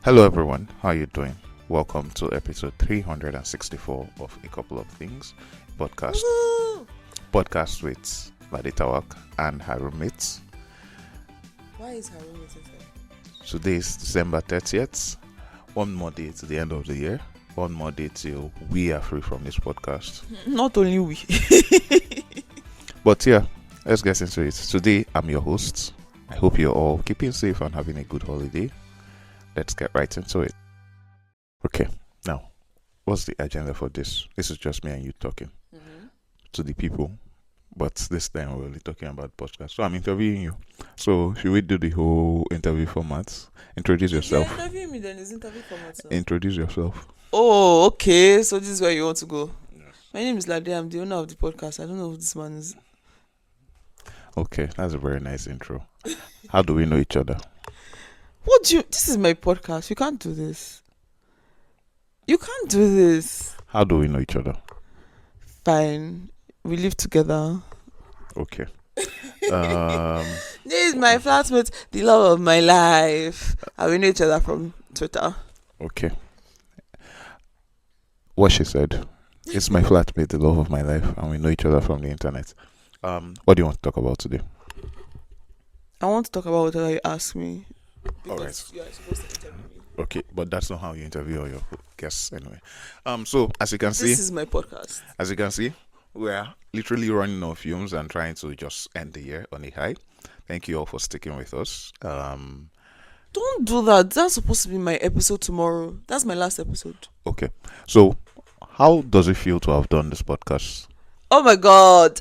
Hello everyone, how are you doing? Welcome to episode 364 of A Couple of Things podcast. Woo! Podcast with Laditawak and her roommates. Why is her roommate inside? Today is December 30th. One more day to the end of the year. One more day till we are free from this podcast. Not only we. But yeah, let's get into it. Today I'm your host. I hope you're all keeping safe and having a good holiday. Let's get right into it. Okay, now, what's the agenda for this? This is just me and you talking to the people. But this time we're only talking about podcast. So I'm interviewing you. So should we do the whole interview format? Introduce yourself. You're interviewing me, then it's interview format. Introduce yourself. Oh, okay. So this is where you want to go. Yes. My name is Lade. I'm the owner of the podcast. I don't know who this man is. Okay, that's a very nice intro. How do we know each other? This is my podcast. You can't do this. You can't do this. How do we know each other? Fine. We live together. Okay. This is my flatmate, the love of my life. And we know each other from Twitter. Okay. What she said. It's my flatmate, the love of my life, and we know each other from the internet. What do you want to talk about today? I want to talk about whatever you ask me. Because Alright. you are supposed to interview me. Okay, but that's not how you interview all your guests anyway. So as you can see, This is my podcast. as you can see, we are literally running on fumes and trying to just end the year on a high. Thank you all for sticking with us. Don't do that. That's supposed to be my episode tomorrow. That's my last episode. Okay, so how does it feel to have done this podcast? Oh my god.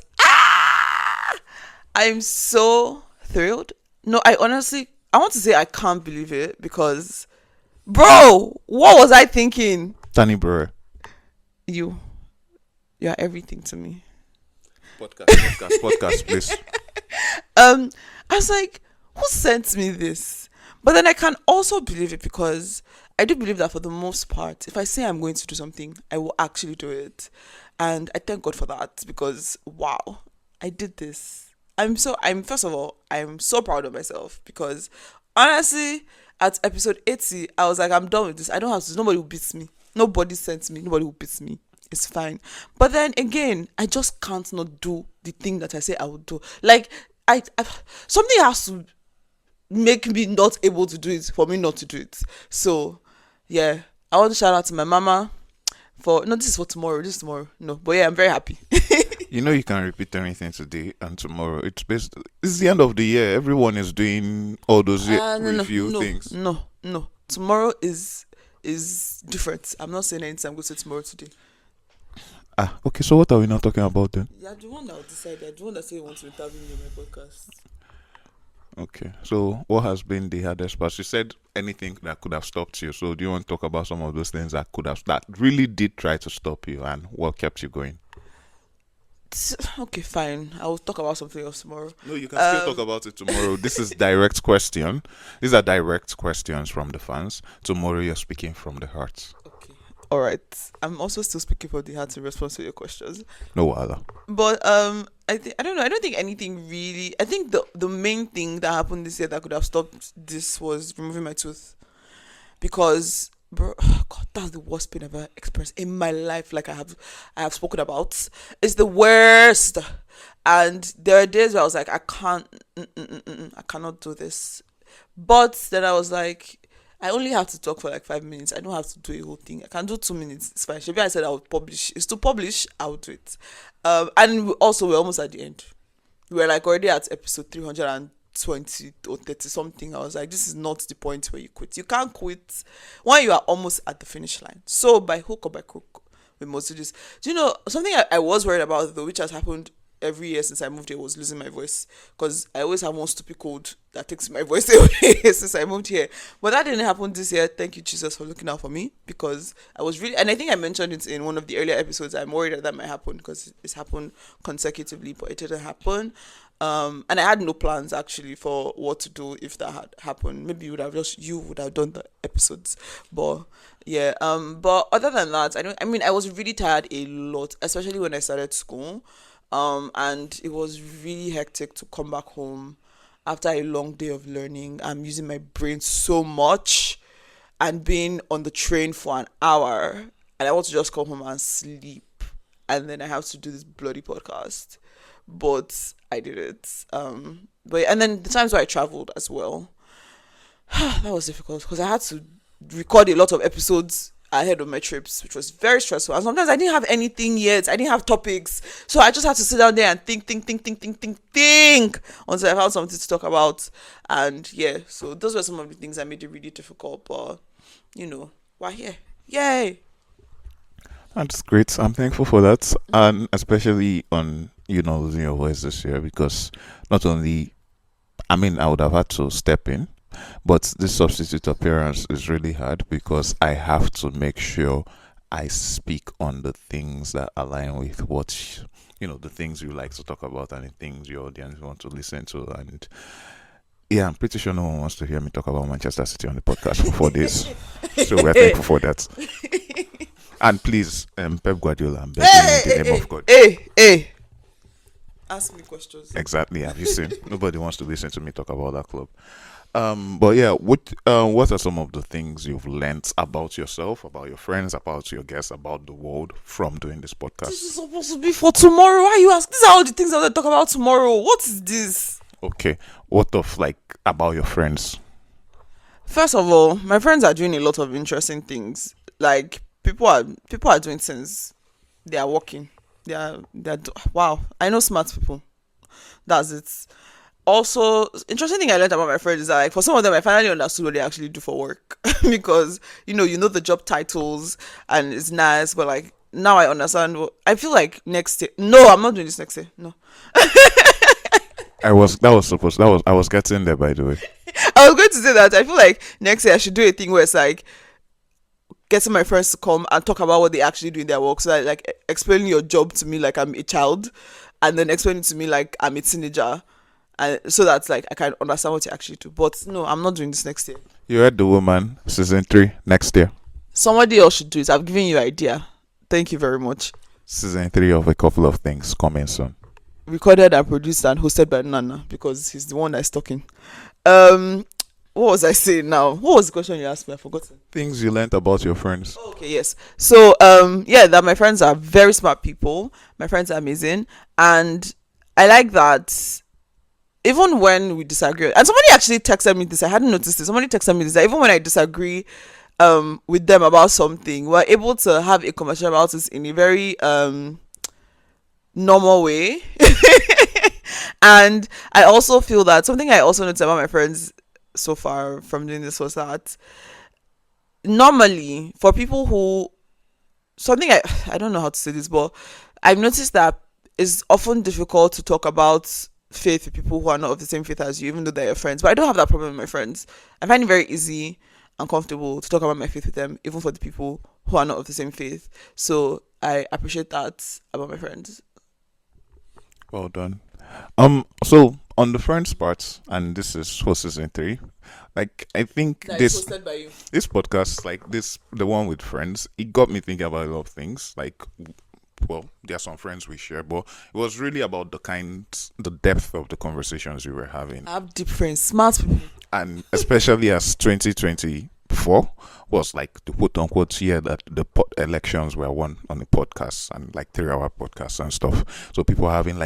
I'm so thrilled. No, I want to say I can't believe it because, bro, what was I thinking? Tani Brewer. You're everything to me. Podcast, please. I was like, who sent me this? But then I can also believe it because I do believe that for the most part, if I say I'm going to do something, I will actually do it. And I thank God for that because, wow, I did this. First of all, I'm so proud of myself because honestly, at episode 80, I was like, I'm done with this. I don't have to, nobody will beat me. Nobody sends me, nobody will beat me. It's fine. But then again, I just can't not do the thing that I say I would do. Like, I something has to make me not able to do it for me not to do it. So, yeah, I want to shout out to my mama this is for tomorrow. This is tomorrow. No, but yeah, I'm very happy. You know you can repeat anything today and tomorrow. It's the end of the year. Everyone is doing all those review things. No. Tomorrow is different. I'm not saying anything. I'm going to say tomorrow today. Okay. So what are we now talking about then? Yeah, the one that will decide. The one that say you want to interview me on my podcast. Okay. So what has been the hardest part? You said anything that could have stopped you. So do you want to talk about some of those things that really did try to stop you and what kept you going? Okay, fine. I will talk about something else tomorrow. No, you can still talk about it tomorrow. This is direct question. These are direct questions from the fans. Tomorrow you're speaking from the heart. Okay. All right. I'm also still speaking from the heart in response to your questions. No other. But I don't know. I don't think anything really. I think the main thing that happened this year that could have stopped this was removing my tooth, because, bro, God, that's the worst pain I've ever experienced in my life. Like I have spoken about. It's the worst. And there are days where I was like, I cannot do this. But then I was like, I only have to talk for like 5 minutes. I don't have to do a whole thing. I can do 2 minutes. It's fine. Maybe I said I would publish. It's to publish. I would do it. And we're almost at the end. We're like already at episode 320 or 30 something. I was like, this is not the point where you quit. You can't quit when you are almost at the finish line. So by hook or by crook, we must do this. Do you know something I was worried about though, which has happened every year since I moved here, was losing my voice, because I always have one stupid cold that takes my voice away since I moved here. But that didn't happen this year. Thank you, Jesus, for looking out for me, because I was really, and I think I mentioned it in one of the earlier episodes, I'm worried that might happen because it's happened consecutively, but it didn't happen. And I had no plans actually for what to do if that had happened. Maybe you would have done the episodes, but yeah. But other than that, I was really tired a lot, especially when I started school. And it was really hectic to come back home after a long day of learning. I'm using my brain so much, and being on the train for an hour, and I want to just come home and sleep, and then I have to do this bloody podcast. But I did it. But and then the times where I traveled as well, that was difficult because I had to record a lot of episodes ahead of my trips, which was very stressful. And sometimes I didn't have anything yet. I didn't have topics, so I just had to sit down there and think until I found something to talk about. And yeah, so those were some of the things that made it really difficult. But we're here. Yay! That's great. I'm thankful for that, and especially on losing your voice this year, because not only, I mean, I would have had to step in, but this substitute appearance is really hard because I have to make sure I speak on the things that align with what the things you like to talk about and the things your audience want to listen to. And yeah, I'm pretty sure no one wants to hear me talk about Manchester City on the podcast for 4 days. So we're thankful for that. And please, Pep Guardiola, I'm begging you in the name of God. Hey. Ask me questions. Exactly. Have you seen? Nobody wants to listen to me talk about that club. But yeah, what are some of the things you've learnt about yourself, about your friends, about your guests, about the world from doing this podcast? This is supposed to be for tomorrow. Why you ask? These are all the things I want to talk about tomorrow. What is this? Okay. What of about your friends? First of all, my friends are doing a lot of interesting things. Like people are doing things. They are working. Wow. I know smart people. That's it. Also, interesting thing I learned about my friends is that for some of them I finally understood what they actually do for work. Because you know the job titles and it's nice, but now I understand I feel like next year. No, I'm not doing this next year. No. I was getting there, by the way. I was going to say that I feel like next year I should do a thing where it's getting my friends to come and talk about what they actually do in their work. So explaining your job to me like I'm a child, and then explaining to me like I'm a teenager, and so that's I can understand what you actually do. But no, I'm not doing this next year. You heard the woman, season 3 next year. Somebody else should do it. I've given you an idea. Thank you very much. Season 3 of a couple of things coming soon. Recorded and produced and hosted by Nana because he's the one that's talking. What was I saying now? What was the question you asked me? I forgot. Things you learned about your friends. Okay, yes. So, that my friends are very smart people. My friends are amazing. And I like that even when we disagree, and somebody actually texted me this, I hadn't noticed this. Somebody texted me this, that even when I disagree with them about something, we're able to have a conversation about it in a very normal way. And I also feel that something I also noticed about my friends so far from doing this was that normally for people who I don't know how to say this, but I've noticed that it's often difficult to talk about faith with people who are not of the same faith as you, even though they're your friends. But I don't have that problem with my friends. I find it very easy and comfortable to talk about my faith with them, even for the people who are not of the same faith. So I appreciate that about my friends. Well done. So on the friends part, and this is for season 3, I think this podcast, the one with friends, it got me thinking about a lot of things. Well, there are some friends we share, but it was really about the depth of the conversations we were having. I have deep friends, smart people. And especially as 2024 was the quote unquote year that the elections were won on the podcast and 3-hour podcasts and stuff. So people are having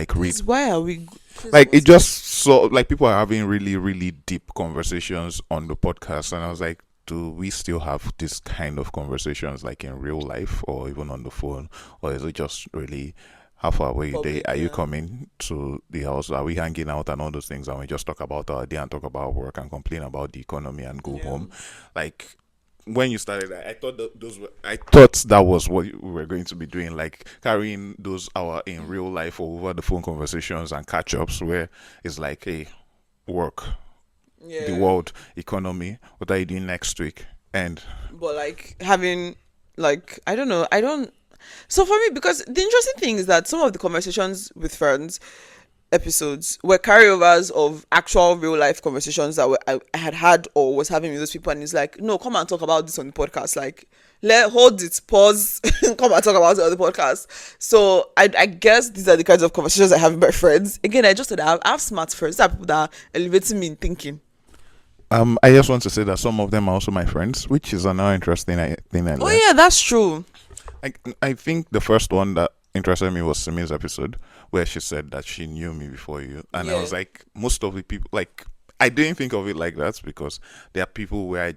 why are we it just so people are having really, really deep conversations on the podcast, and I was like, do we still have this kind of conversations in real life or even on the phone, or is it just really how far away are you coming to the house? Are we hanging out and all those things, and we just talk about our day and talk about work and complain about the economy and go home? When you started, I thought that was what we were going to be doing, carrying those hour in real life or over the phone conversations and catch ups where it's hey, work, the world, economy, what are you doing next week? But having I don't. So for me, because the interesting thing is that some of the conversations with friends episodes were carryovers of actual real life conversations that I had or was having with those people, and it's no, come and talk about this on the podcast. Hold it, pause, come and talk about it on the podcast. So I guess these are the kinds of conversations I have with my friends. Again, I just said I have smart friends. These are people that are elevating me in thinking. I just want to say that some of them are also my friends, which is another interesting thing I Oh learned. yeah, that's true. I think the first one that interested me was Simi's episode where she said that she knew me before you, and I Yeah. was like, most of the people, like, I didn't think of it like that because there are people where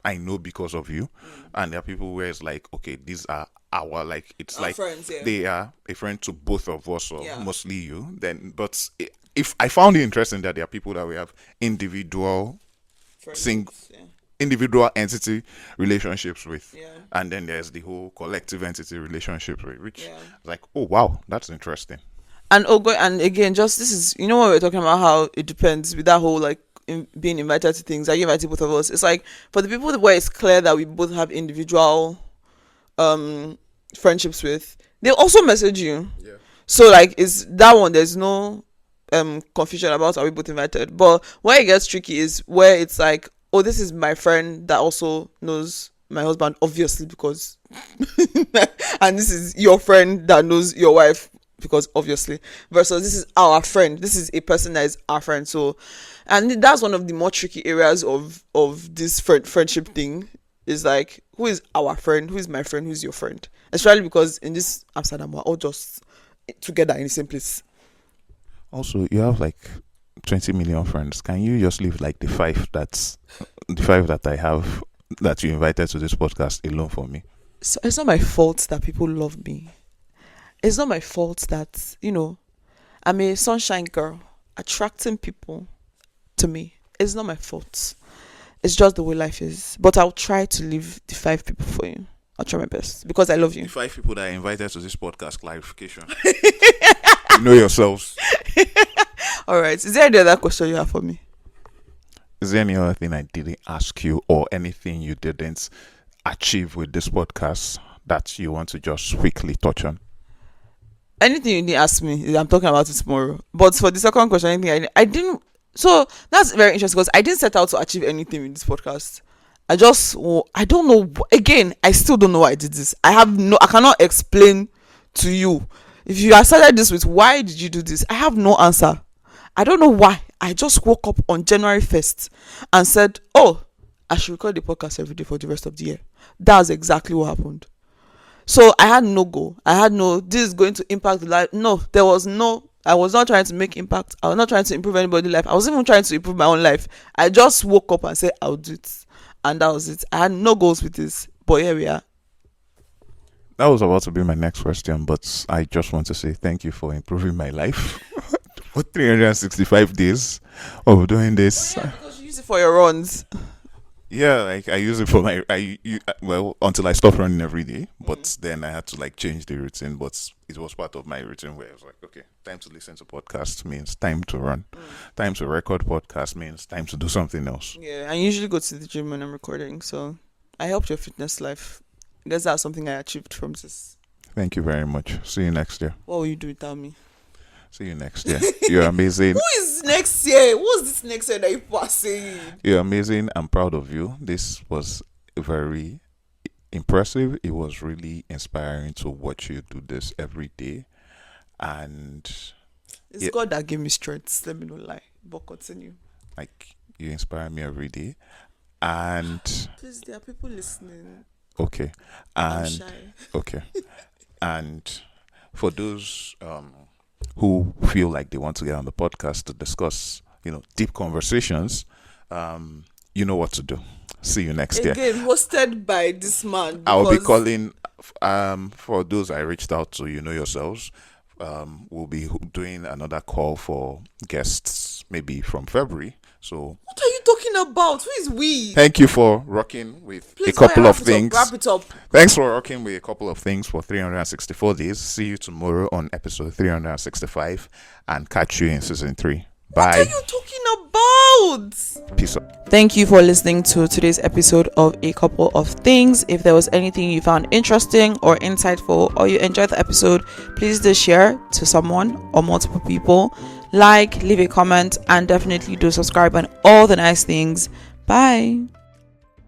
I know because of you, and there are people where it's like, okay, these are our, like, it's Our like friends, yeah. they are a friend to both of us or Yeah. mostly you. Then, but if I found it interesting that there are people that we have individual Friendships, yeah. individual entity relationships with, Yeah. and then there's the whole collective entity relationships with, which Yeah. like, oh wow, that's interesting. And and again, just this is what we we're talking about, how it depends with that whole like being invited to things. Like invited both of us. It's like for the people where it's clear that we both have individual friendships with, they'll also message you. Yeah. So like is that one, there's no confusion about are we both invited. But where it gets tricky is where it's like, oh, this is my friend that also knows my husband, obviously, because and this is your friend that knows your wife, because obviously, versus this is our friend, this is a person that is our friend. So, and that's one of the more tricky areas of this friendship thing, is like, who is our friend, who is my friend, who's your friend, especially because in this Amsterdam we're all just together in the same place. Also, you have like 20 million friends. Can you just leave like the five that I have that you invited to this podcast alone for me? So it's not my fault that people love me. It's not my fault that, I'm a sunshine girl attracting people to me. It's not my fault. It's just the way life is. But I'll try to leave the 5 people for you. I'll try my best because I love you. The 5 people that I invited to this podcast, clarification. You know yourselves. All right. Is there any other question you have for me? Is there any other thing I didn't ask you or anything you didn't achieve with this podcast that you want to just quickly touch on? Anything you didn't ask me, I'm talking about it tomorrow. But for the second question, anything I didn't. So that's very interesting because I didn't set out to achieve anything with this podcast. I don't know. Again, I still don't know why I did this. I cannot explain to you. If you started this with why did you do this, I have no answer. I don't know why. I just woke up on January 1st and said, oh, I should record the podcast every day for the rest of the year. That's exactly what happened. So I had no goal. This is going to impact the life. No, there was no, I was not trying to make impact. I was not trying to improve anybody's life. I was even trying to improve my own life. I just woke up and said, I'll do it. And that was it. I had no goals with this. But here we are. That was about to be my next question, but I just want to say thank you for improving my life. For 365 days of doing this. Oh, yeah, because you use it for your runs. Yeah, like I use it for until I stopped running every day. But then I had to like change the routine. But it was part of my routine where I was like, okay, time to listen to podcasts means time to run. Time to record podcast means time to do something else. Yeah, I usually go to the gym when I'm recording. So I helped your fitness life. I guess that's something I achieved from this. Thank you very much. See you next year. What will you do without me? See you next year. You're amazing. Who is next year? What's this next year that you are saying? You're amazing. I'm proud of you. This was very impressive. It was really inspiring to watch you do this every day. And It's God that gave me strength. Let me not lie. But continue. like, you inspire me every day. And Please, there are people listening. okay. I'm And shy. okay. And for those who feel like they want to get on the podcast to discuss, deep conversations, you know what to do. See you next year. Again, hosted by this man. I'll be because- calling for those I reached out to, yourselves. We'll be doing another call for guests maybe from February. So What are you talking about? Who is we? thank you for rocking with Please, a couple wrap of it up, things. Wrap it up. Thanks for rocking with a couple of things for 364 days. See you tomorrow on episode 365 and catch you in season 3. Bye. What are you talking about? Peace out. Thank you for listening to today's episode of A Couple of Things. If there was anything you found interesting or insightful or you enjoyed the episode, please do share to someone or multiple people. Like, leave a comment, and definitely do subscribe and all the nice things. Bye.